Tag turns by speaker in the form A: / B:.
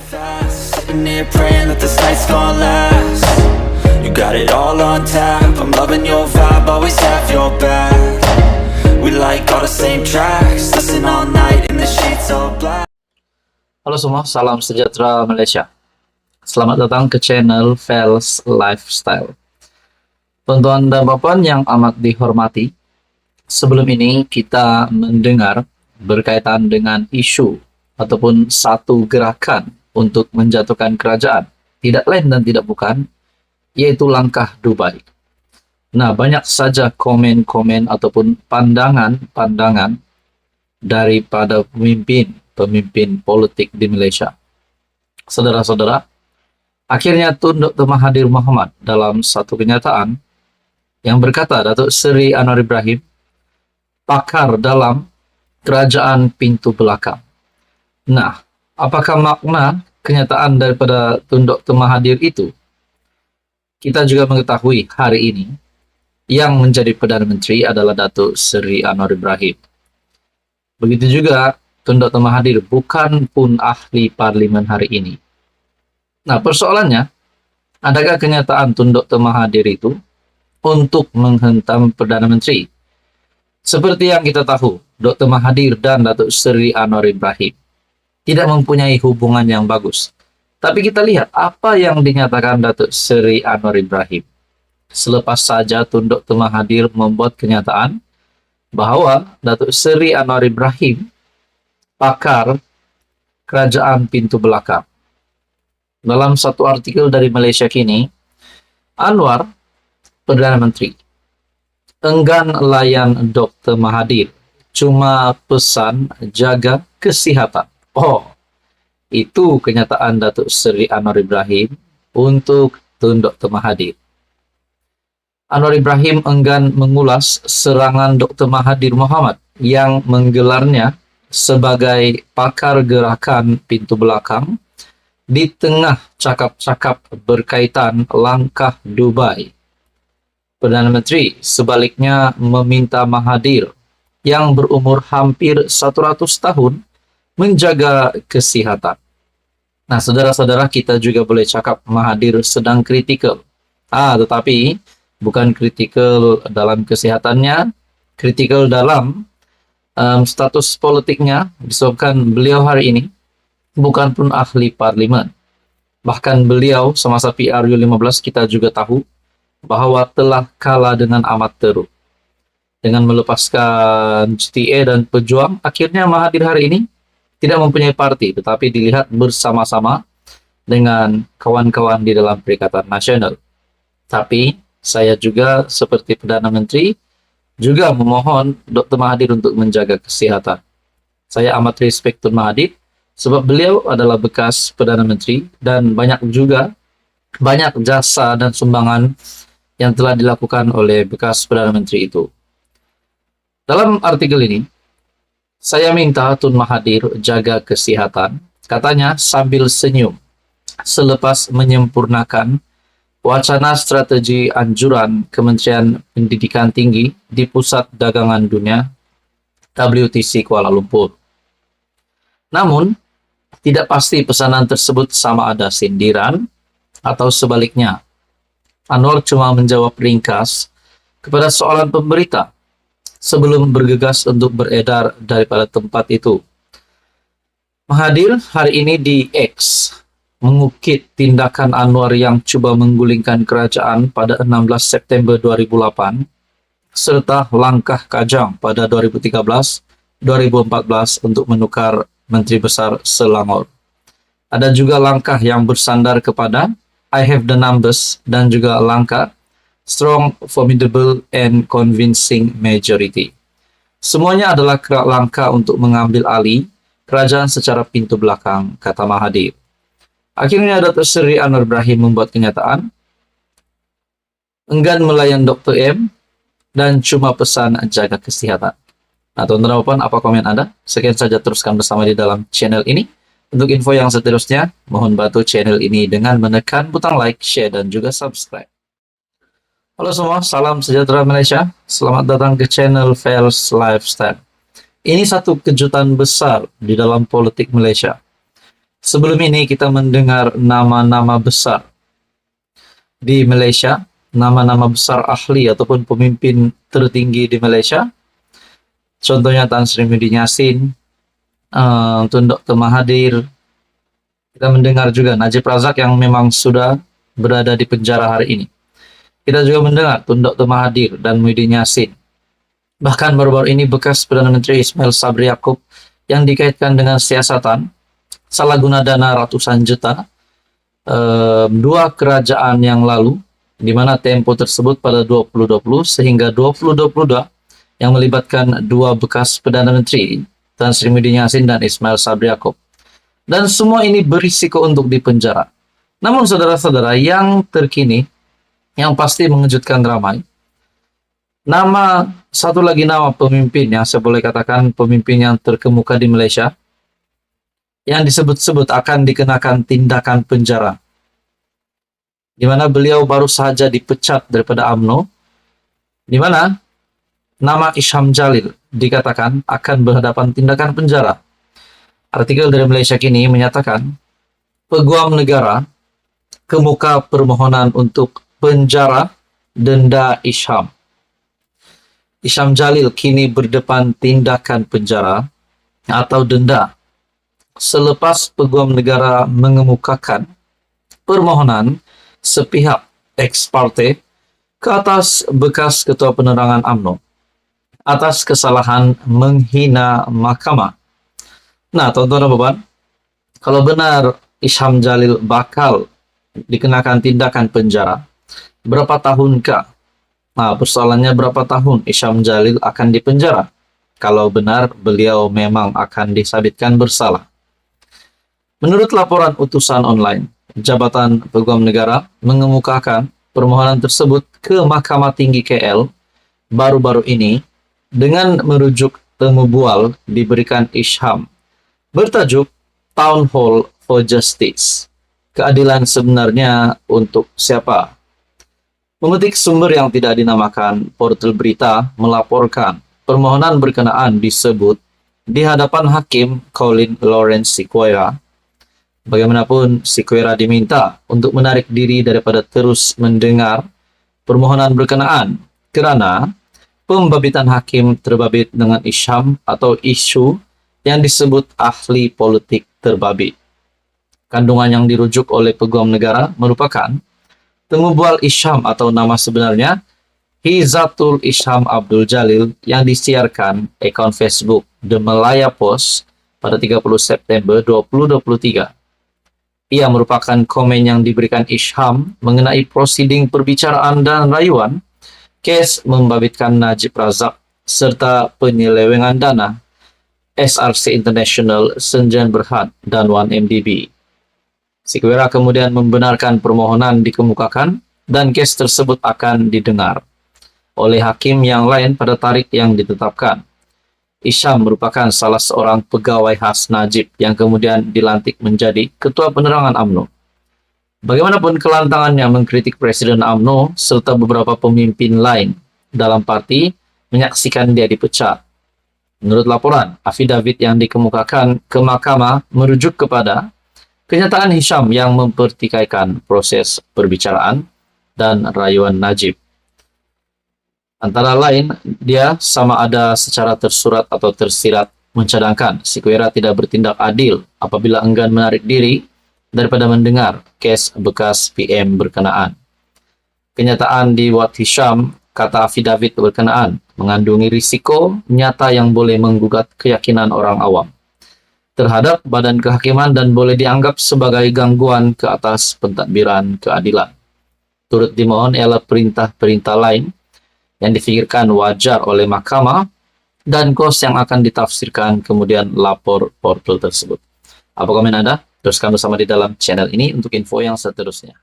A: fast, sitting here praying that this night's gonna last. You got it all on tap, I'm loving your vibe, always have your back. We like all the same tracks, listen all night in the sheets all black.
B: Halo semua, salam sejahtera Malaysia. Selamat datang ke channel Fels Lifestyle. Tuan-tuan dan puan yang amat dihormati, sebelum ini kita mendengar berkaitan dengan isu ataupun satu gerakan untuk menjatuhkan kerajaan, tidak lain dan tidak bukan, yaitu langkah Dubai. Nah, banyak saja komen-komen ataupun pandangan-pandangan daripada pemimpin politik di Malaysia. Saudara-saudara, akhirnya Tun Dr. Mahathir Mohamad dalam satu kenyataan yang berkata Datuk Seri Anwar Ibrahim, pakar dalam kerajaan pintu belakang. Nah, apakah makna kenyataan daripada Tun Dr. Mahathir itu? Kita juga mengetahui hari ini yang menjadi Perdana Menteri adalah Datuk Seri Anwar Ibrahim. Begitu juga Tun Dr. Mahathir bukan pun ahli parlimen hari ini. Nah, persoalannya, adakah kenyataan Tun Dr. Mahathir itu untuk menghentam Perdana Menteri? Seperti yang kita tahu, Dr. Mahathir dan Datuk Seri Anwar Ibrahim tidak mempunyai hubungan yang bagus. Tapi kita lihat apa yang dinyatakan Datuk Seri Anwar Ibrahim. Selepas saja Tun Dr. Mahathir membuat kenyataan bahwa Datuk Seri Anwar Ibrahim pakar kerajaan pintu belakang. Dalam satu artikel dari Malaysia Kini, Anwar, Perdana Menteri, enggan layan Dr. Mahathir, cuma pesan jaga kesihatan. Oh, itu kenyataan Datuk Seri Anwar Ibrahim untuk Tun Dr. Mahathir. Anwar Ibrahim enggan mengulas serangan Dr. Mahathir Mohamad yang menggelarnya sebagai pakar gerakan pintu belakang di tengah cakap-cakap berkaitan langkah Dubai. Perdana Menteri sebaliknya meminta Mahathir yang berumur hampir 100 tahun menjaga kesihatan. Nah, saudara-saudara, kita juga boleh cakap Mahathir sedang kritikal. Tetapi bukan kritikal dalam kesehatannya, kritikal dalam status politiknya, disebabkan beliau hari ini bukan pun ahli parlimen. Bahkan beliau semasa PRU15 kita juga tahu bahwa telah kalah dengan amat teruk. Dengan melepaskan GTA dan Pejuang, akhirnya Mahathir hari ini tidak mempunyai parti, tetapi dilihat bersama-sama dengan kawan-kawan di dalam Perikatan Nasional. Tapi saya juga seperti Perdana Menteri juga memohon Dr. Mahathir untuk menjaga kesihatan. Saya amat respect Tun Mahathir sebab beliau adalah bekas Perdana Menteri dan banyak jasa dan sumbangan yang telah dilakukan oleh bekas Perdana Menteri itu. Dalam artikel ini, saya minta Tun Mahathir jaga kesihatan, katanya sambil senyum, selepas menyempurnakan wacana strategi anjuran Kementerian Pendidikan Tinggi di Pusat Dagangan Dunia WTC Kuala Lumpur. Namun, tidak pasti pesanan tersebut sama ada sindiran atau sebaliknya. Anwar cuma menjawab ringkas kepada soalan pemberita sebelum bergegas untuk beredar daripada tempat itu. Mahathir hari ini di X mengukit tindakan Anwar yang cuba menggulingkan kerajaan pada 16 September 2008 serta langkah Kajang pada 2013-2014 untuk menukar Menteri Besar Selangor. Ada juga langkah yang bersandar kepada I have the numbers dan juga langkah strong, formidable, and convincing majority. Semuanya adalah langkah untuk mengambil alih kerajaan secara pintu belakang, kata Mahathir. Akhirnya Datuk Seri Anwar Ibrahim membuat kenyataan, enggan melayan Dr. M dan cuma pesan jaga kesihatan. Nah, tuan-tuan dan puan, apa komen Anda? Sekian saja, teruskan bersama di dalam channel ini. Untuk info yang seterusnya, mohon bantu channel ini dengan menekan butang like, share, dan juga subscribe. Halo semua, salam sejahtera Malaysia. Selamat datang ke channel Fels Lifestyle. Ini satu kejutan besar di dalam politik Malaysia. Sebelum ini kita mendengar nama-nama besar di Malaysia, nama-nama besar ahli ataupun pemimpin tertinggi di Malaysia. Contohnya Tan Sri Muhyiddin Yassin, Tun Dr. Mahathir. Kita mendengar juga Najib Razak yang memang sudah berada di penjara hari ini. Kita juga mendengar Tun Dr. Mahathir dan Muhyiddin Yassin. Bahkan baru-baru ini bekas Perdana Menteri Ismail Sabri Yaakob yang dikaitkan dengan siasatan salah guna dana ratusan juta dua kerajaan yang lalu, di mana tempo tersebut pada 2020 sehingga 2022 yang melibatkan dua bekas Perdana Menteri, Tan Sri Muhyiddin Yassin dan Ismail Sabri Yaakob. Dan semua ini berisiko untuk dipenjara. Namun saudara-saudara, yang terkini, yang pasti mengejutkan ramai, satu lagi nama pemimpin yang saya boleh katakan pemimpin yang terkemuka di Malaysia, yang disebut-sebut akan dikenakan tindakan penjara, di mana beliau baru saja dipecat daripada UMNO, di mana nama Isham Jalil dikatakan akan berhadapan tindakan penjara. Artikel dari Malaysia Kini menyatakan peguam negara kemuka permohonan untuk penjara denda Isham. Isham Jalil kini berdepan tindakan penjara atau denda selepas peguam negara mengemukakan permohonan sepihak ex parte ke atas bekas Ketua Penerangan UMNO atas kesalahan menghina mahkamah. Nah, tuan-tuan dan puan, kalau benar Isham Jalil bakal dikenakan tindakan penjara, berapa tahunkah? Nah, persoalannya berapa tahun Isham Jalil akan dipenjara kalau benar beliau memang akan disabitkan bersalah. Menurut laporan utusan online, Jabatan Peguam Negara mengemukakan permohonan tersebut ke Mahkamah Tinggi KL baru-baru ini dengan merujuk temu bual diberikan Isham bertajuk Town Hall for Justice. Keadilan sebenarnya untuk siapa? Memetik sumber yang tidak dinamakan, portal berita melaporkan permohonan berkenaan disebut di hadapan Hakim Colin Lawrence Sequeira. Bagaimanapun, Sequeira diminta untuk menarik diri daripada terus mendengar permohonan berkenaan kerana pembabitan hakim terbabit dengan Isham atau isu yang disebut ahli politik terbabit. Kandungan yang dirujuk oleh Peguam Negara merupakan temu bual Isham atau nama sebenarnya Hizatul Isham Abdul Jalil yang disiarkan akun Facebook The Malaya Post pada 30 September 2023. Ia merupakan komen yang diberikan Isham mengenai prosiding perbicaraan dan rayuan kes membabitkan Najib Razak serta penyelewengan dana SRC International, Senjan Berhad dan 1MDB. Sequeira kemudian membenarkan permohonan dikemukakan dan kes tersebut akan didengar oleh hakim yang lain pada tarikh yang ditetapkan. Isham merupakan salah seorang pegawai khas Najib yang kemudian dilantik menjadi Ketua Penerangan UMNO. Bagaimanapun kelantangannya mengkritik Presiden UMNO serta beberapa pemimpin lain dalam parti menyaksikan dia dipecat. Menurut laporan, afidavit yang dikemukakan ke mahkamah merujuk kepada kenyataan Isham yang mempertikaikan proses perbicaraan dan rayuan Najib. Antara lain, dia sama ada secara tersurat atau tersirat mencadangkan Sequeira tidak bertindak adil apabila enggan menarik diri daripada mendengar kes bekas PM berkenaan. Kenyataan di Wat Hisham, kata afidavit berkenaan, mengandungi risiko nyata yang boleh menggugat keyakinan orang awam terhadap badan kehakiman dan boleh dianggap sebagai gangguan ke atas pentadbiran keadilan. Turut dimohon ialah perintah-perintah lain yang difikirkan wajar oleh mahkamah dan kos yang akan ditafsirkan kemudian lapor portal tersebut. Apa komen Anda? Teruskan bersama di dalam channel ini untuk info yang seterusnya.